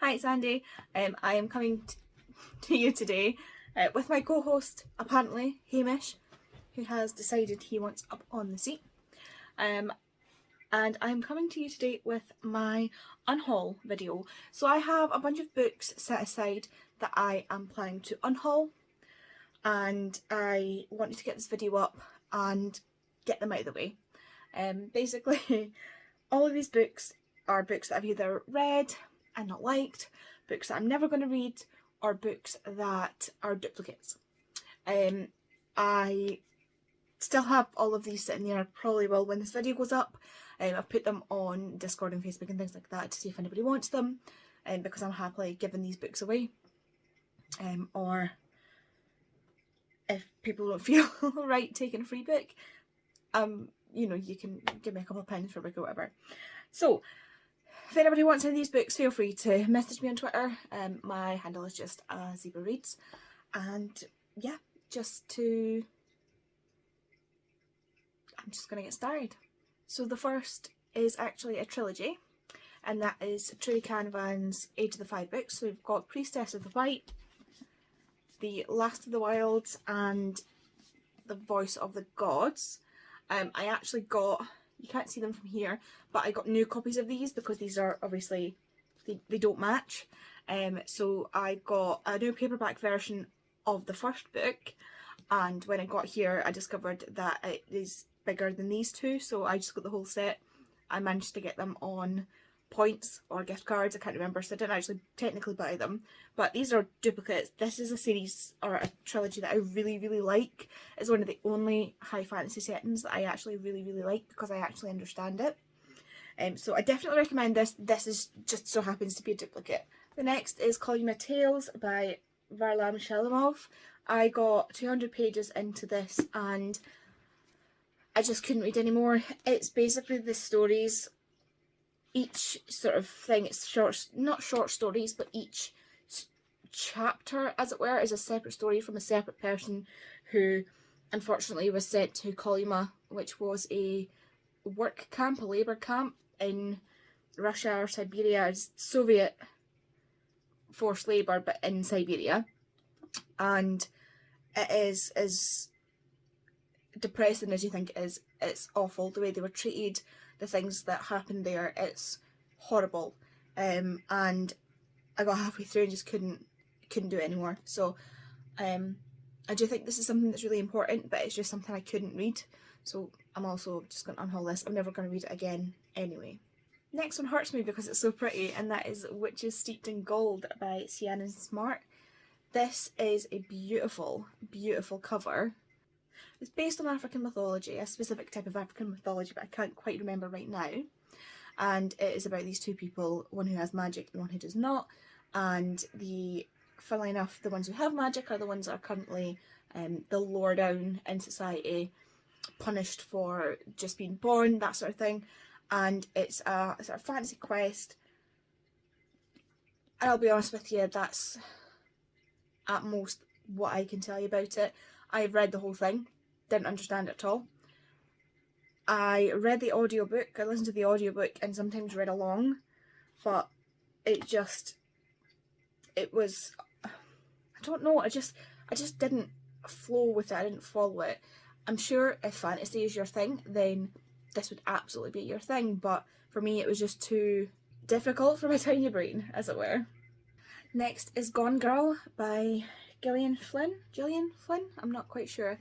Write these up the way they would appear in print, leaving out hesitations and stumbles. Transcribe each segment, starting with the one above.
Hi, it's Andy. I am coming to you today with my co-host, apparently, Hamish, who has decided he wants up on the seat. And I'm coming to you today with my Unhaul video. So I have a bunch of books set aside that I am planning to unhaul, and I wanted to get this video up and get them out of the way. Basically, all of these books are books that I've either read and not liked, books that I'm never going to read, or books that are duplicates. I still have all of these sitting there, probably will when this video goes up. I've put them on Discord and Facebook and things like that to see if anybody wants them, because I'm happily giving these books away. Or if people don't feel right taking a free book, you know, you can give me a couple of pounds for a book or whatever. So, if anybody wants any of these books, feel free to message me on Twitter. My handle is just AZebraReads. And yeah, I'm just going to get started. So the first is actually a trilogy, and that is Trudy Canavan's Age of the Five books. So we've got Priestess of the White, The Last of the Wilds, and The Voice of the Gods. I actually got, you can't see them from here, but I got new copies of these because these are obviously, they don't match. So I got a new paperback version of the first book, and when I got here I discovered that it is bigger than these two, so I just got the whole set. I managed to get them on points or gift cards, I can't remember, so I didn't actually technically buy them, but these are duplicates. This is a series or a trilogy that I really like. It's one of the only high fantasy settings that I actually really like because I actually understand it. So I definitely recommend this. This is just so happens to be a duplicate. The next is Colima Tales by Varlam Shalamov. I got 200 pages into this and I just couldn't read anymore. It's basically the stories, each sort of thing, it's short, not short stories, but each chapter, as it were, is a separate story from a separate person who unfortunately was sent to Colima, which was a work camp, a labour camp in Russia or Siberia. It's Soviet forced labour, but in Siberia. And it is as depressing as you think it is. It's awful the way they were treated, the things that happened there. It's horrible. And I got halfway through and just couldn't do it anymore. So I do think this is something that's really important, but it's just something I couldn't read. So I'm also just going to unhaul this. I'm never going to read it again anyway. Next one hurts me because it's so pretty, and that is Witches Steeped in Gold by Sienna Smart. This is a beautiful cover. It's based on African mythology, a specific type of African mythology, but I can't quite remember right now. And it is about these two people, one who has magic and one who does not. And funnily enough, the ones who have magic are the ones that are currently the lower down in society, punished for just being born, that sort of thing. And it's a sort of fantasy quest. And I'll be honest with you, that's at most what I can tell you about it. I've read the whole thing, didn't understand it at all. I read the audiobook, I listened to the audiobook and sometimes read along, but it was, I don't know, I just didn't flow with it, I didn't follow it. I'm sure if fantasy is your thing, then this would absolutely be your thing, but for me it was just too difficult for my tiny brain, as it were. Next is Gone Girl by Gillian Flynn? I'm not quite sure.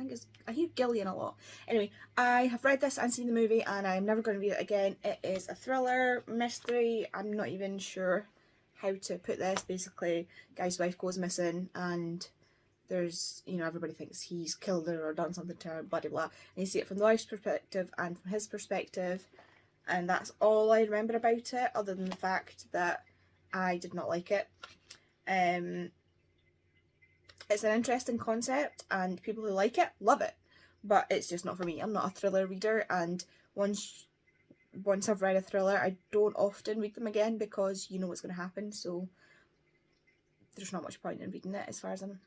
I hear Gillian a lot. Anyway, I have read this and seen the movie and I'm never going to read it again. It is a thriller, mystery, I'm not even sure how to put this. Basically, guy's wife goes missing and there's, you know, everybody thinks he's killed her or done something to her, blah blah blah. And you see it from the wife's perspective and from his perspective, and that's all I remember about it, other than the fact that I did not like it. It's an interesting concept and people who like it love it, but it's just not for me. I'm not a thriller reader, and once I've read a thriller I don't often read them again because you know what's going to happen, so there's not much point in reading it as far as I'm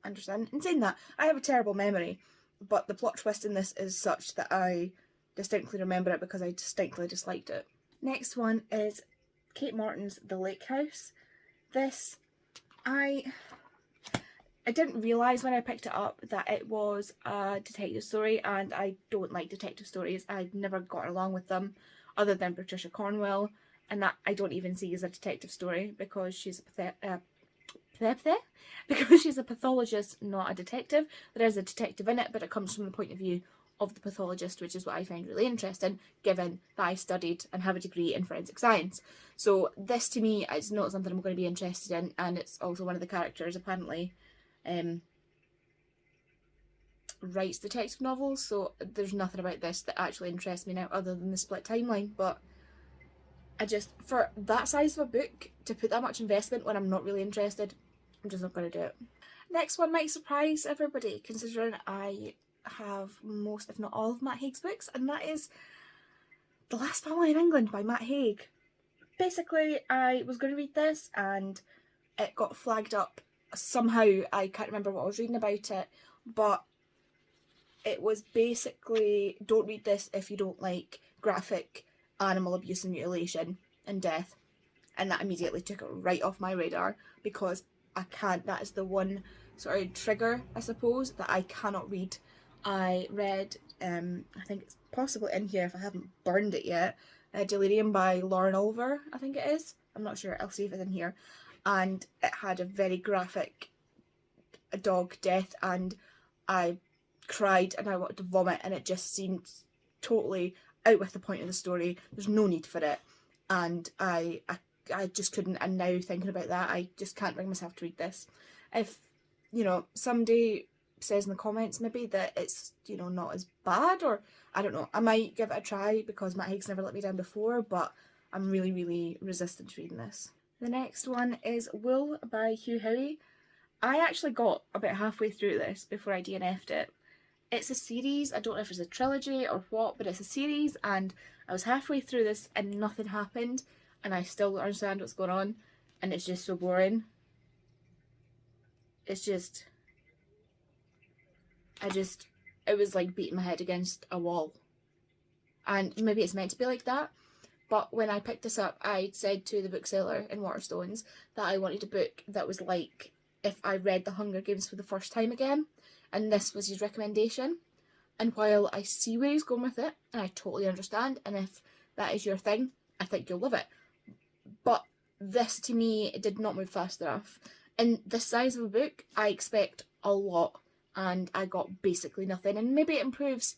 understanding. In saying that, I have a terrible memory, but the plot twist in this is such that I distinctly remember it because I distinctly disliked it. Next one is Kate Morton's The Lake House. This, I didn't realise when I picked it up that it was a detective story, and I don't like detective stories. I've never gotten along with them other than Patricia Cornwell, and that I don't even see as a detective story because she's because she's a pathologist, not a detective. There is a detective in it, but it comes from the point of view of the pathologist, which is what I find really interesting, given that I studied and have a degree in forensic science. So this to me is not something I'm going to be interested in, and it's also one of the characters apparently writes detective novels, so there's nothing about this that actually interests me now other than the split timeline. But I just, for that size of a book, to put that much investment when I'm not really interested, I'm just not going to do it. Next one might surprise everybody, considering I have most, if not all, of Matt Haig's books, and that is The Last Family in England by Matt Haig. Basically, I was going to read this and it got flagged up somehow. I can't remember what I was reading about it, but it was basically, don't read this if you don't like graphic animal abuse and mutilation and death. And that immediately took it right off my radar, because I can't, that is the one sort of trigger, I suppose, that I cannot read. I read, I think it's possibly in here if I haven't burned it yet, Delirium by Lauren Oliver, I think it is. I'm not sure, I'll see if it's in here. And it had a very graphic dog death, and I cried and I wanted to vomit, and it just seemed totally out with the point of the story. There's no need for it, and I just couldn't. And now thinking about that, I just can't bring myself to read this. If, you know, somebody says in the comments maybe that it's, you know, not as bad, or I don't know, I might give it a try because Matt Haig's never let me down before, but I'm really, really resistant to reading this. The next one is Wool by Hugh. I actually got about halfway through this before I DNF'd it. It's a series, I don't know if it's a trilogy or what, but it's a series, and I was halfway through this and nothing happened, and I still don't understand what's going on, and it's just so boring. It's just, it was like beating my head against a wall. And maybe it's meant to be like that, but when I picked this up, I said to the bookseller in Waterstones that I wanted a book that was like if I read The Hunger Games for the first time again, and this was his recommendation. And while I see where he's going with it, and I totally understand, and if that is your thing, I think you'll love it. But this, to me, it did not move fast enough. In this size of a book, I expect a lot, and I got basically nothing. And maybe it improves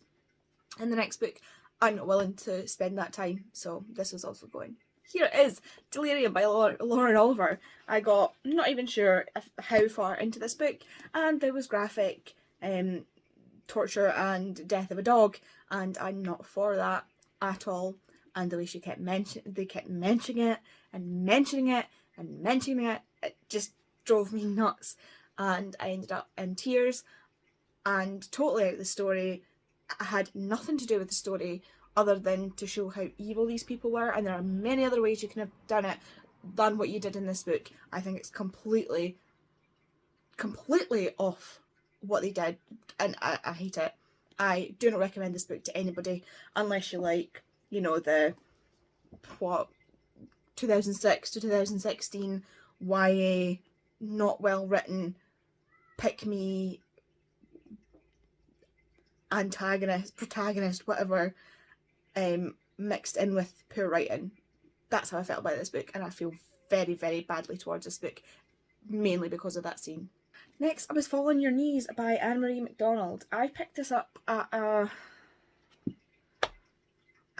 in the next book. I'm not willing to spend that time, so this is also going. Here it is, Delirium by Lauren Oliver. I got not even sure how far into this book, and there was graphic torture and death of a dog, and I'm not for that at all. And the way they kept mentioning it and mentioning it and mentioning it, it just drove me nuts, and I ended up in tears and totally out of the story. I had nothing to do with the story other than to show how evil these people were, and there are many other ways you can have done what you did in this book. I think it's completely off what they did, and I hate it. I do not recommend this book to anybody unless you like, you know, the 2006 to 2016 YA, not well written, pick me antagonist, protagonist, whatever, mixed in with poor writing. That's how I felt about this book, and I feel very, very badly towards this book, mainly because of that scene. Next, I was Fall on Your Knees by Anne-Marie MacDonald. I picked this up at a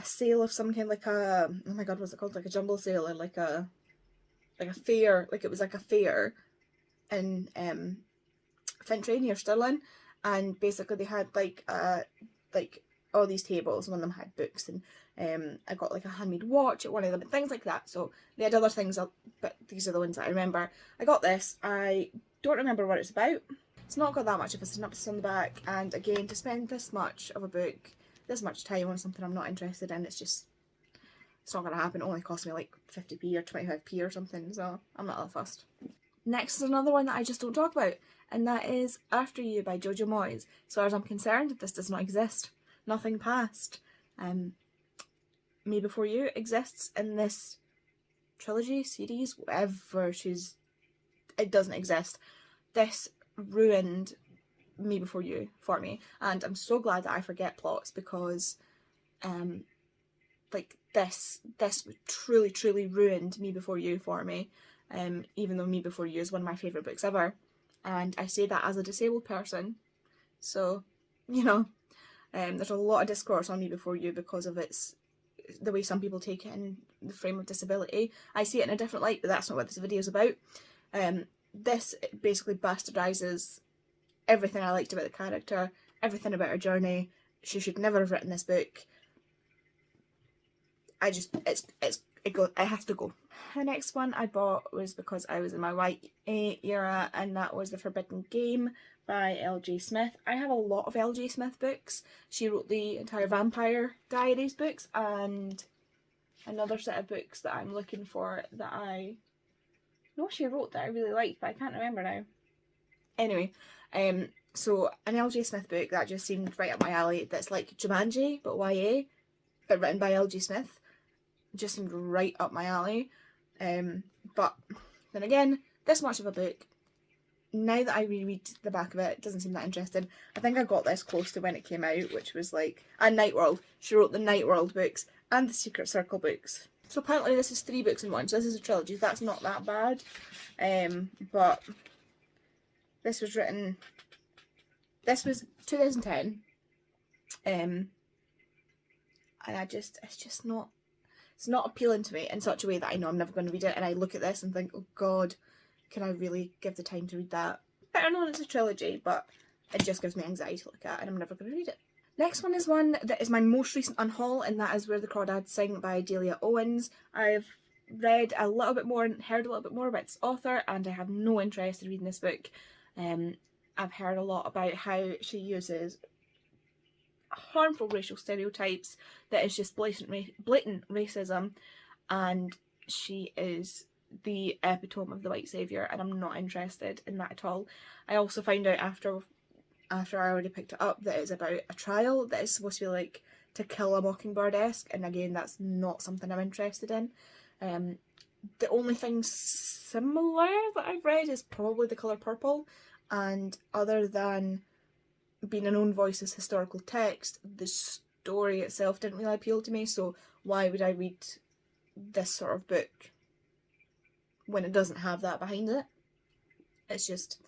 sale of some kind, like a, oh my god, what's it called, like a jumble sale, or like a fair, like it was like a fair in Fintray near Stirling, and basically they had like all these tables, one of them had books, and I got like a handmade watch at one of them and things like that. So they had other things, but these are the ones that I remember. I got this. I don't remember what it's about. It's not got that much of a synopsis on the back, and again, to spend this much of a book, this much time on something I'm not interested in, it's not going to happen. It only cost me like 50p or 25p or something, so I'm not that fussed. Next is another one that I just don't talk about, and that is After You by Jojo Moyes. As far as I'm concerned, this does not exist. Nothing past Me Before You exists in this trilogy, series, whatever she's it doesn't exist. This ruined Me Before You for me, and I'm so glad that I forget plots, because like this truly ruined Me Before You for me, even though Me Before You is one of my favourite books ever, and I say that as a disabled person, so you know, there's a lot of discourse on Me Before You because of the way some people take it in the frame of disability. I see it in a different light, but that's not what this video is about. This basically bastardises everything I liked about the character, everything about her journey. She should never have written this book. It has to go. The next one I bought was because I was in my YA era, and that was The Forbidden Game by L.J. Smith. I have a lot of L.J. Smith books. She wrote the entire Vampire Diaries books, and another set of books that I'm looking for that I know she wrote that I really liked, but I can't remember now. Anyway, so an L.J. Smith book that just seemed right up my alley, that's like Jumanji, but YA, but written by L.J. Smith. Just seemed right up my alley. But then again, this much of a book, now that I reread the back of it, it doesn't seem that interesting. I think I got this close to when it came out, which was like, and Night World. She wrote the Night World books and the Secret Circle books. So apparently this is 3 books in one, so this is a trilogy. That's not that bad. But this was 2010. And it's not appealing to me in such a way that I know I'm never going to read it, and I look at this and think, oh god, can I really give the time to read that? Better known it's a trilogy, but it just gives me anxiety to look at, and I'm never going to read it. Next one is one that is my most recent unhaul, and that is Where the Crawdads Sing by Dalia Owens. I've read a little bit more and heard a little bit more about this author, and I have no interest in reading this book. I've heard a lot about how she uses harmful racial stereotypes that is just blatant racism, and she is the epitome of the white saviour, and I'm not interested in that at all. I also found out after I already picked it up that it's about a trial that is supposed to be like To Kill a Mockingbird-esque, and again, that's not something I'm interested in. The only thing similar that I've read is probably The Colour Purple, and other than being a known voice's historical text, the story itself didn't really appeal to me, so why would I read this sort of book when it doesn't have that behind it? It's just,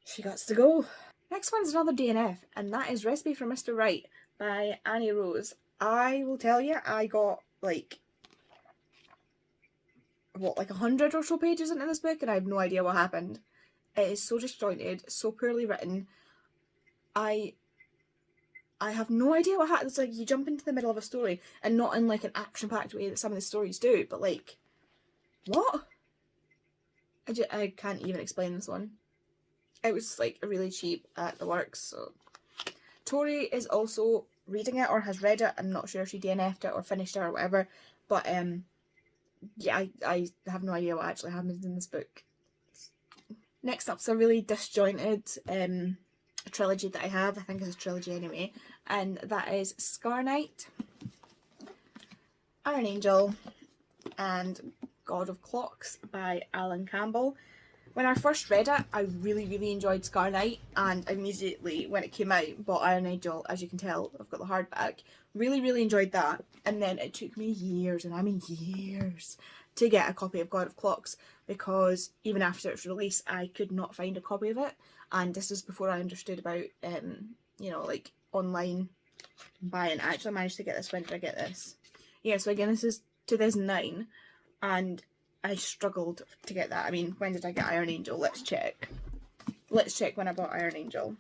she gots to go. Next one's another DNF, and that is Recipe for Mr. Right by Annie Rose. I will tell you, I got like 100 or so pages into this book, and I have no idea what happened. It is so disjointed, so poorly written. I have no idea what happens. It's like you jump into the middle of a story, and not in like an action-packed way that some of the stories do, but like, what? I can't even explain this one. It was like really cheap at the works. So Tori is also reading it or has read it. I'm not sure if she DNF'd it or finished it or whatever, but yeah, I have no idea what actually happens in this book. Next up's a really disjointed trilogy that I have. I think it's a trilogy anyway, and that is Scar Knight, Iron Angel, and God of Clocks by Alan Campbell. When I first read it, I really enjoyed Scar Knight, and immediately when it came out bought Iron Angel. As you can tell, I've got the hardback. Really enjoyed that, and then it took me years, and I mean years, to get a copy of God of Clocks, because even after its release I could not find a copy of it, and this was before I understood about you know, like online buying. I actually managed to get this. When did I get this? Yeah, so again, this is 2009, and I struggled to get that. I mean, when did I get Iron Angel? Let's check when I bought Iron Angel.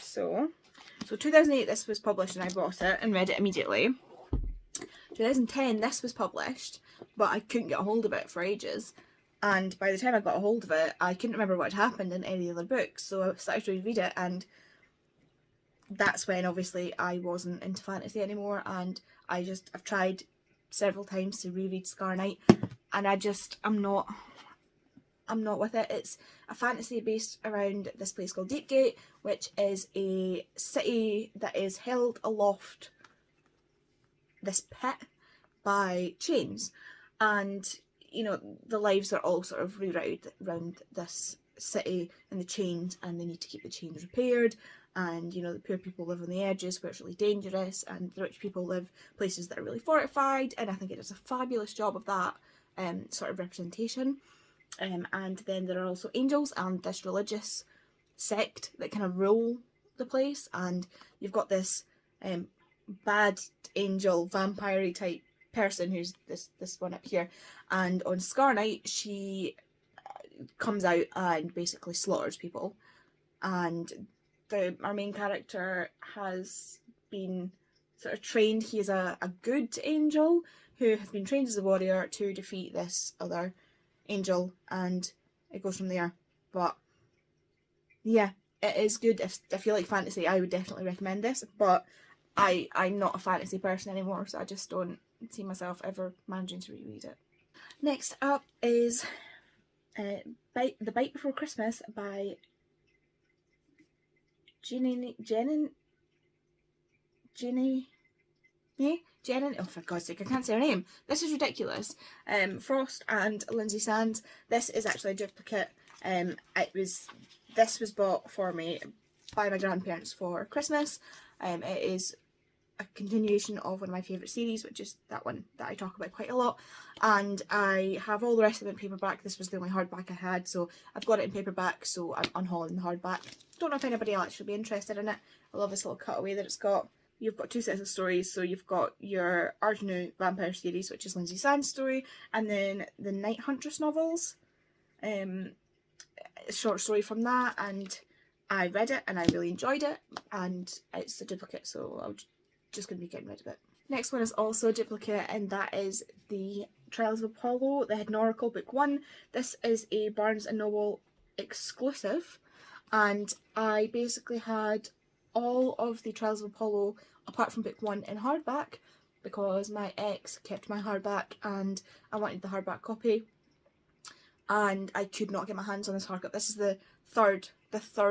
So 2008 this was published, and I bought it and read it immediately. 2010 this was published, but I couldn't get a hold of it for ages, and by the time I got a hold of it I couldn't remember what had happened in any other books, so I started to reread it, and that's when obviously I wasn't into fantasy anymore, and I've tried several times to reread Scar Knight, and I'm not with it. It's a fantasy based around this place called Deepgate, which is a city that is held aloft this pit by chains, and you know, the lives are all sort of rerouted around this city and the chains, and they need to keep the chains repaired. And, you know, the poor people live on the edges where it's really dangerous, and the rich people live places that are really fortified, and I think it does a fabulous job of that sort of representation. And then there are also angels and this religious sect that kind of rule the place, and you've got this bad angel vampire type person who's this one up here, and on Scar Night she comes out and basically slaughters people, and our main character has been sort of trained. He is a good angel who has been trained as a warrior to defeat this other angel, and it goes from there. But yeah, it is good. If you like fantasy, I would definitely recommend this, but I'm not a fantasy person anymore, so I just don't see myself ever managing to reread it. Next up is The Bite Before Christmas by Jenny, oh for God's sake, I can't say her name. This is ridiculous. Frost and Lindsay Sands. This is actually a duplicate. This was bought for me by my grandparents for Christmas. It is a continuation of one of my favourite series, which is that one that I talk about quite a lot, and I have all the rest of it in paperback. This was the only hardback I had, so I've got it in paperback, so I'm unhauling the hardback. Don't know if anybody else should be interested in it. I love this little cutaway that it's got. You've got two sets of stories, so you've got your Arjunu Vampire series, which is Lindsay Sands' story, and then the Night Huntress novels, a short story from that, and I read it and I really enjoyed it, and it's a duplicate, so I'm just going to be getting rid of it. Next one is also a duplicate, and that is the Trials of Apollo, the Hidden Oracle, Book 1. This is a Barnes & Noble exclusive, and I basically had all of the Trials of Apollo apart from Book 1 in hardback, because my ex kept my hardback and I wanted the hardback copy, and I could not get my hands on this hardback. This is the third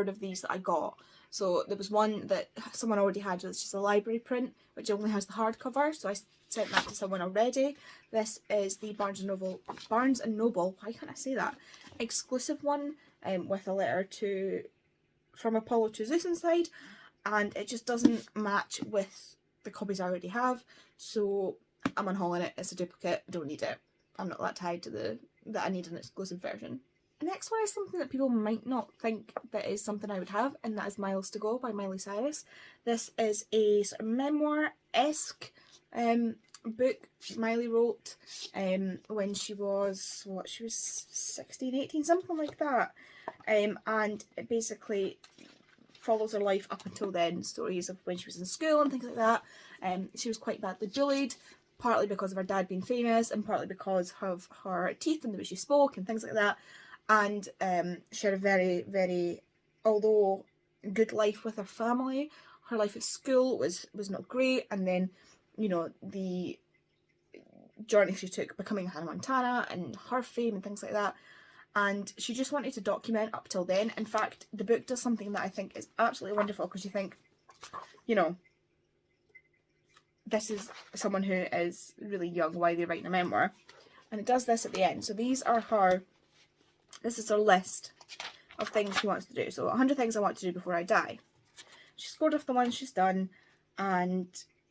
of these that I got. So there was one that someone already had, which is a library print, which only has the hardcover, so I sent that to someone already. This is the Barnes & Noble, why can't I say that, exclusive one, with a letter from Apollo to Zeus inside, and it just doesn't match with the copies I already have, so I'm unhauling it. It's a duplicate, I don't need it. I'm not that tied to that I need an exclusive version. The next one is something that people might not think that is something I would have, and that is Miles to Go by Miley Cyrus. This is a sort of memoir-esque book Miley wrote when she was 16, 18, something like that. And it basically follows her life up until then, stories of when she was in school and things like that. She was quite badly bullied, partly because of her dad being famous, and partly because of her teeth and the way she spoke and things like that. And she had a very, very, although good life with her family, her life at school was not great. And then, you know, the journey she took becoming Hannah Montana and her fame and things like that. And she just wanted to document up till then. In fact, the book does something that I think is absolutely wonderful, because you think, you know, this is someone who is really young, why they're writing a memoir. And it does this at the end. So this is her list of things she wants to do. So 100 things I want to do before I die. She scored off the ones she's done, and,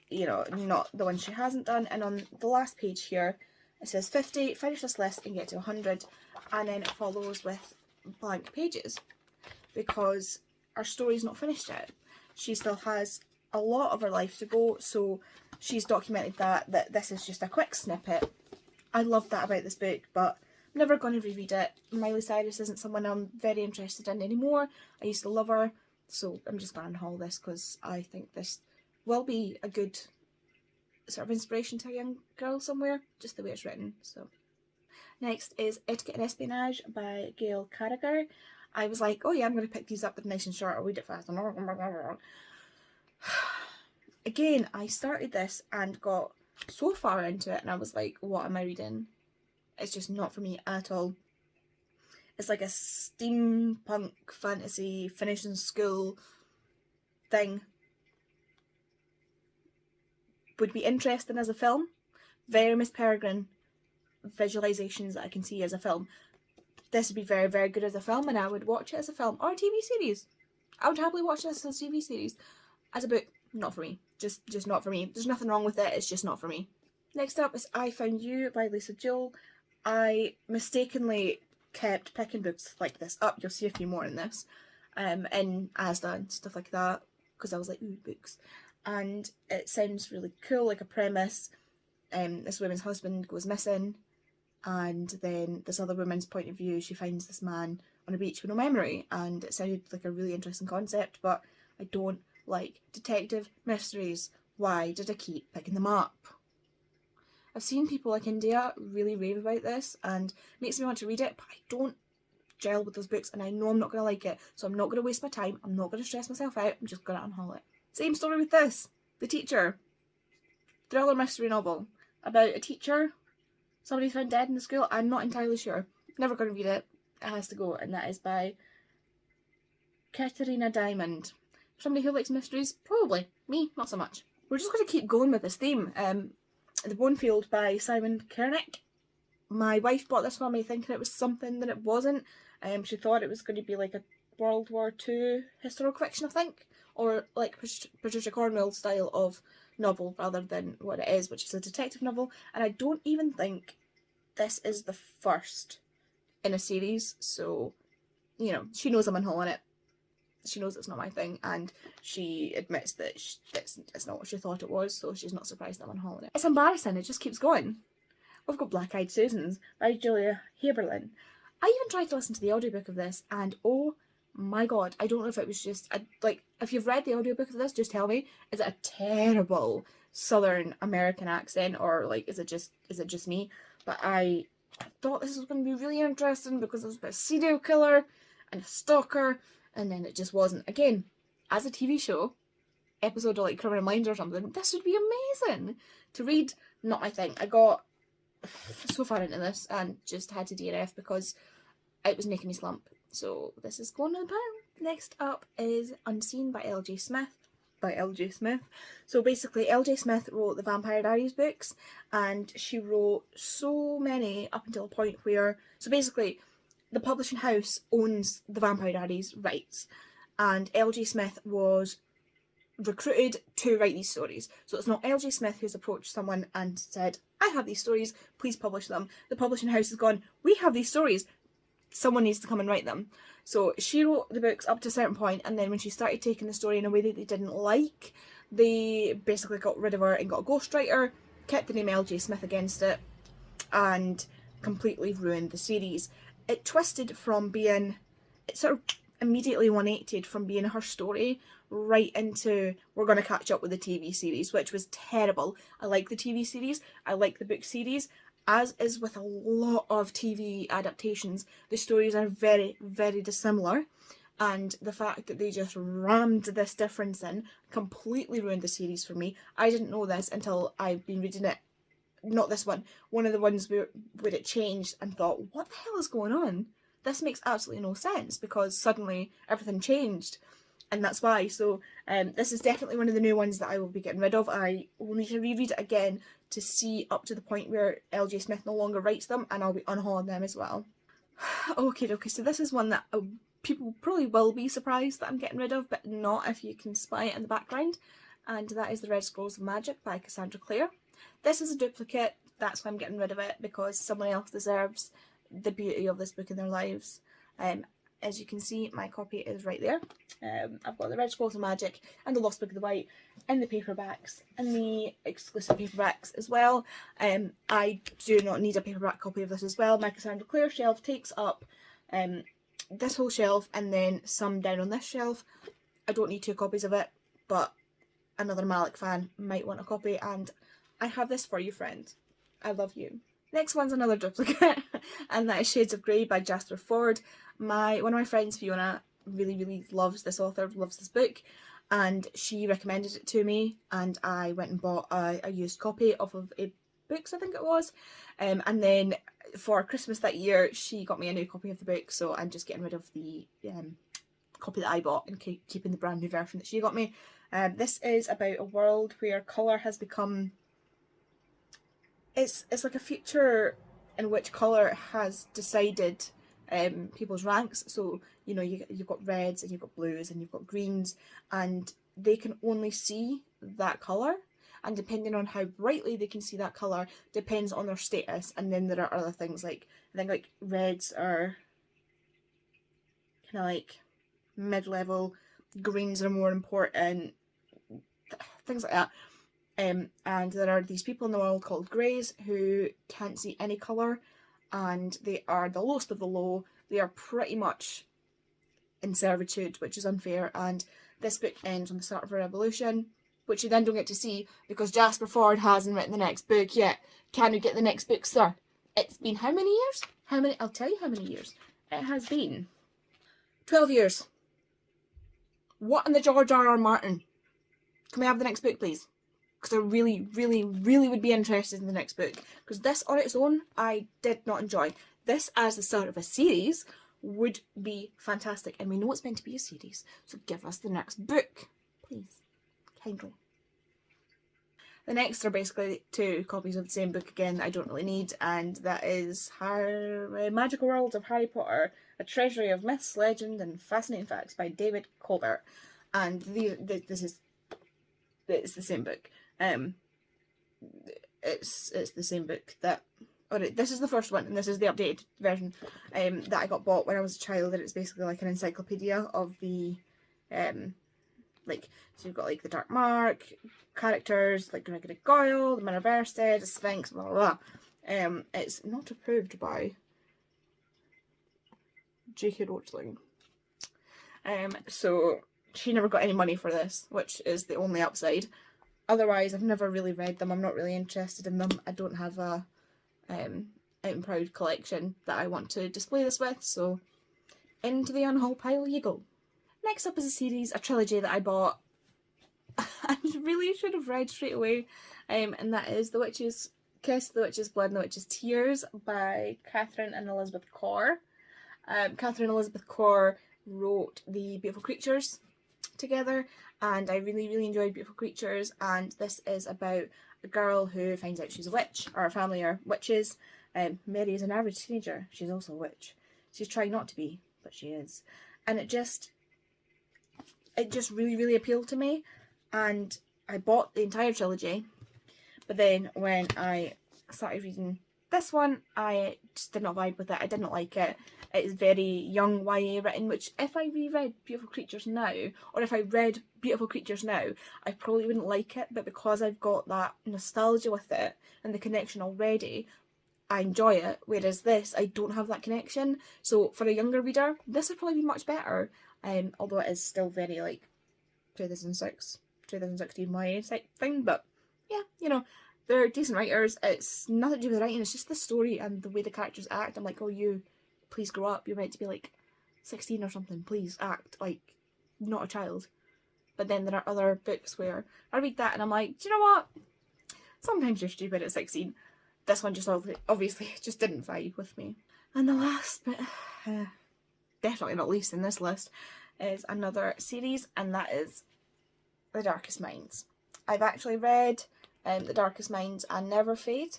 you know, not the ones she hasn't done. And on the last page here, it says 50, finish this list and get to 100. And then it follows with blank pages, because our story's not finished yet. She still has a lot of her life to go, so she's documented that this is just a quick snippet. I love that about this book, but I'm never going to reread it. Miley Cyrus isn't someone I'm very interested in anymore. I used to love her, so I'm just going to unhaul this, because I think this will be a good sort of inspiration to a young girl somewhere, just the way it's written. So next is Etiquette and Espionage by Gail Carriger. I was like, oh yeah, I'm going to pick these up, they're nice and short, I'll read it fast. Again, I started this and got so far into it, and I was like, what am I reading? It's just not for me at all. It's like a steampunk fantasy finishing school thing. Would be interesting as a film. Very Miss Peregrine visualizations that I can see as a film. This would be very, very good as a film, and I would watch it as a film or a TV series. I would happily watch this as a TV series. As a book, not for me. Just not for me. There's nothing wrong with it, it's just not for me. Next up is I Found You by Lisa Jewell. I mistakenly kept picking books like this up. You'll see a few more in this. In Asda and stuff like that, because I was like, ooh, books. And it sounds really cool, like a premise. This woman's husband goes missing, and then this other woman's point of view, she finds this man on a beach with no memory, and it sounded like a really interesting concept, but I don't like detective mysteries. Why did I keep picking them up? I've seen people like India really rave about this, and it makes me want to read it, but I don't gel with those books, and I know I'm not going to like it, so I'm not going to waste my time, I'm not going to stress myself out, I'm just going to unhaul it. Same story with this. The Teacher. Thriller mystery novel about a teacher. Somebody's found dead in the school. I'm not entirely sure. Never going to read it. It has to go, and that is by Katerina Diamond. Somebody who likes mysteries? Probably. Me, not so much. We're just going to keep going with this theme. The Bonefield by Simon Kernick. My wife bought this for me thinking it was something that it wasn't. She thought it was going to be like a World War II historical fiction, I think, or like Patricia Cornwell style of novel rather than what it is, which is a detective novel. And I don't even think this is the first in a series, so, you know, she knows I'm unhauling it. She knows it's not my thing, and she admits that it's not what she thought it was, so she's not surprised that I'm unhauling it. It's embarrassing, it just keeps going. We've got Black Eyed Susans by Julia Haberlin. I even tried to listen to the audiobook of this, and oh my god, I don't know if it was just, like, if you've read the audiobook of this, just tell me, is it a terrible Southern American accent, or, like, is it just me? But I thought this was going to be really interesting because it was about a serial killer and a stalker, and then it just wasn't. Again, as a TV show, episode of, like, Criminal Minds or something, this would be amazing to read. Not my thing. I got so far into this and just had to DNF because it was making me slump. So this is going to the pile. Next up is Unseen by L.J. Smith. So basically L.J. Smith wrote the Vampire Diaries books, and she wrote so many up until a point where, so basically the publishing house owns the Vampire Diaries rights, and L.J. Smith was recruited to write these stories. So it's not L.J. Smith who's approached someone and said, I have these stories, please publish them. The publishing house has gone, we have these stories, someone needs to come and write them. So she wrote the books up to a certain point, and then when she started taking the story in a way that they didn't like, they basically got rid of her and got a ghostwriter, kept the name L.J. Smith against it, and completely ruined the series. It twisted from being, it sort of immediately 180'd from being her story right into, we're going to catch up with the TV series, which was terrible. I like the TV series, I like the book series. As is with a lot of TV adaptations, the stories are very, very dissimilar, and the fact that they just rammed this difference in completely ruined the series for me. I didn't know this until I've been reading it, not this one of the ones where it changed, and thought, what the hell is going on? This makes absolutely no sense, because suddenly everything changed, and that's why. So this is definitely one of the new ones that I will be getting rid of. I will need to reread it again to see up to the point where L.J. Smith no longer writes them, and I'll be unhauling them as well. Okay, so this is one that people probably will be surprised that I'm getting rid of, but not if you can spy it in the background, and that is The Red Scrolls of Magic by Cassandra Clare. This is a duplicate, that's why I'm getting rid of it, because someone else deserves the beauty of this book in their lives. As you can see, my copy is right there. I've got The Red Scrolls of Magic and The Lost Book of the White in the paperbacks, and the exclusive paperbacks as well. I do not need a paperback copy of this as well. My Cassandra Clare shelf takes up this whole shelf, and then some down on this shelf. I don't need 2 copies of it, but another Malik fan might want a copy, and I have this for you, friend. I love you. Next one's another duplicate, and that is Shades of Grey by Jasper Fforde. One of my friends, Fiona, really loves this author, loves this book, and she recommended it to me, and I went and bought a used copy off of a Books, I think it was, and then for Christmas that year she got me a new copy of the book, so I'm just getting rid of the copy that I bought and keeping the brand new version that she got me. This is about a world where colour has become, it's like a future and which colour has decided people's ranks. So, you know, you've got reds and you've got blues and you've got greens, and they can only see that colour. And depending on how brightly they can see that colour depends on their status. And then there are other things like, I think like reds are kind of like mid-level, greens are more important, things like that. And there are these people in the world called greys who can't see any colour, and they are the lowest of the low. They are pretty much in servitude, which is unfair, and this book ends on the start of a revolution, which you then don't get to see because Jasper Fforde hasn't written the next book yet. Can we get the next book, sir? It's been how many years? I'll tell you how many years. It has been 12 years. What in the George R.R. Martin? Can we have the next book, please? Because I really, really, really would be interested in the next book. Because this on its own, I did not enjoy. This as the start of a series would be fantastic. And we know it's meant to be a series, so give us the next book, please. Kindly. The next are basically 2 copies of the same book again that I don't really need, and that is Magical World of Harry Potter, A Treasury of Myths, Legend and Fascinating Facts by David Colbert. And it's the same book. It's the same book that... this is the first one, and this is the updated version that I got bought when I was a child, and it's basically like an encyclopedia of the... so you've got like the Dark Mark, characters like Gregory Goyle, the Miraverse, the Sphinx, blah blah blah. It's not approved by J.K. Rowling. So she never got any money for this, which is the only upside. Otherwise, I've never really read them. I'm not really interested in them. I don't have a out and proud collection that I want to display this with. So into the Unhaul pile you go. Next up is a series, a trilogy that I bought and really should have read straight away, and that is The Witch's Kiss, The Witch's Blood and The Witch's Tears by Catherine and Elizabeth Corr. Catherine and Elizabeth Corr wrote The Beautiful Creatures together, and I really, really enjoyed Beautiful Creatures, and this is about a girl who finds out she's a witch, or her family are witches. Mary is an average teenager, she's also a witch. She's trying not to be, but she is. And it just really, really appealed to me, and I bought the entire trilogy. But then when I started reading this one, I just did not vibe with it. I didn't like it. It is very young YA written, which if I reread Beautiful Creatures now, or if I read Beautiful Creatures now, I probably wouldn't like it, but because I've got that nostalgia with it and the connection already, I enjoy it, whereas this, I don't have that connection. So for a younger reader, this would probably be much better. Although it is still very like 2016 YA type thing, but yeah, you know, they're decent writers. It's nothing to do with writing, it's just the story and the way the characters act. I'm like, oh, you, please grow up, you're meant to be like 16 or something, please act like not a child. But then there are other books where I read that and I'm like, do you know what? Sometimes you're stupid at 16. This one just obviously just didn't vibe with me. And the last bit, definitely not least in this list, is another series, and that is The Darkest Minds. I've actually read The Darkest Minds and Never Fade,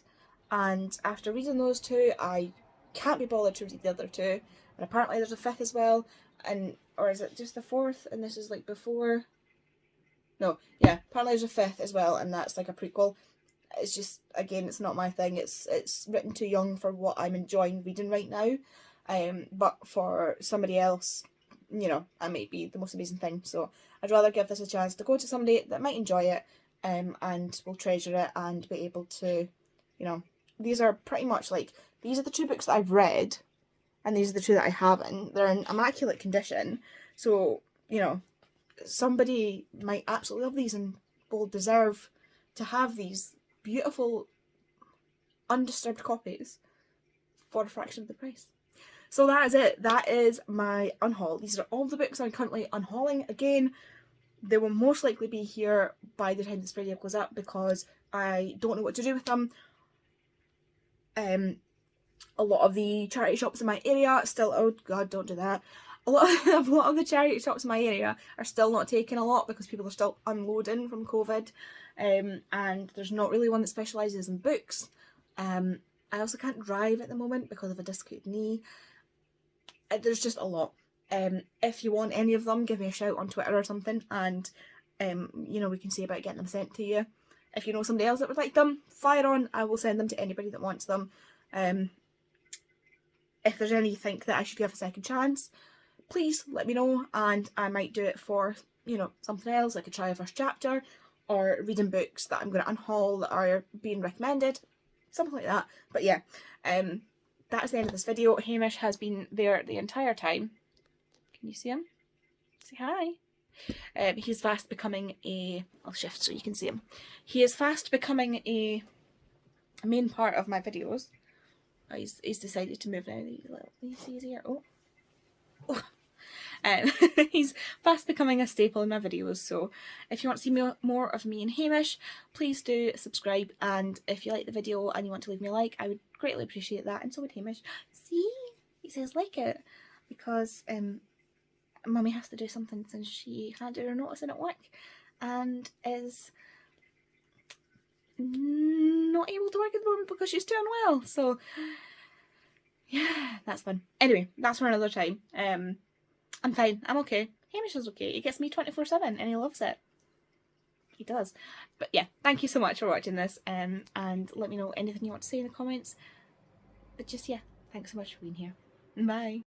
and after reading those 2, I can't be bothered to read the other 2, and apparently there's a 5th as well, or is it just the 4th, and this is like before? No, yeah, apparently there's a 5th as well, and that's like a prequel. It's just, again, it's not my thing. It's written too young for what I'm enjoying reading right now. But for somebody else, you know, it might be the most amazing thing. So I'd rather give this a chance to go to somebody that might enjoy it, and will treasure it and be able to, you know, these are pretty much like, these are the 2 books that I've read, and these are the 2 that I haven't. They're in immaculate condition. So, you know, somebody might absolutely love these and will deserve to have these beautiful, undisturbed copies for a fraction of the price. So that is it. That is my unhaul. These are all the books I'm currently unhauling. Again, they will most likely be here by the time this video goes up because I don't know what to do with them. A lot of the charity shops in my area still, oh god, don't do that. A lot of the charity shops in my area are still not taking a lot because people are still unloading from COVID. And there's not really one that specialises in books. I also can't drive at the moment because of a dislocated knee. There's just a lot. If you want any of them, give me a shout on Twitter or something, and you know, we can see about getting them sent to you. If you know somebody else that would like them, fire on. I will send them to anybody that wants them. If there's any you think that I should give a second chance, please let me know, and I might do it for, you know, something else, like a try a first chapter, or reading books that I'm going to unhaul that are being recommended, something like that. But yeah, that is the end of this video. Hamish has been there the entire time. Can you see him? Say hi. He's fast becoming a... I'll shift so you can see him. He is fast becoming a main part of my videos. Oh, he's decided to move now. He's easier. Oh. He's fast becoming a staple in my videos, so if you want to see more of me and Hamish, please do subscribe, and if you like the video and you want to leave me a like, I would greatly appreciate that, and so would Hamish. See? He says like it, because Mummy has to do something since she handed her notice in at work, and is not able to work at the moment because she's too unwell, so yeah, that's fun. Anyway, that's for another time. I'm fine. I'm okay. Hamish is okay. He gets me 24/7 and he loves it. He does. But yeah, thank you so much for watching this, and let me know anything you want to say in the comments. But just, yeah, thanks so much for being here. Bye.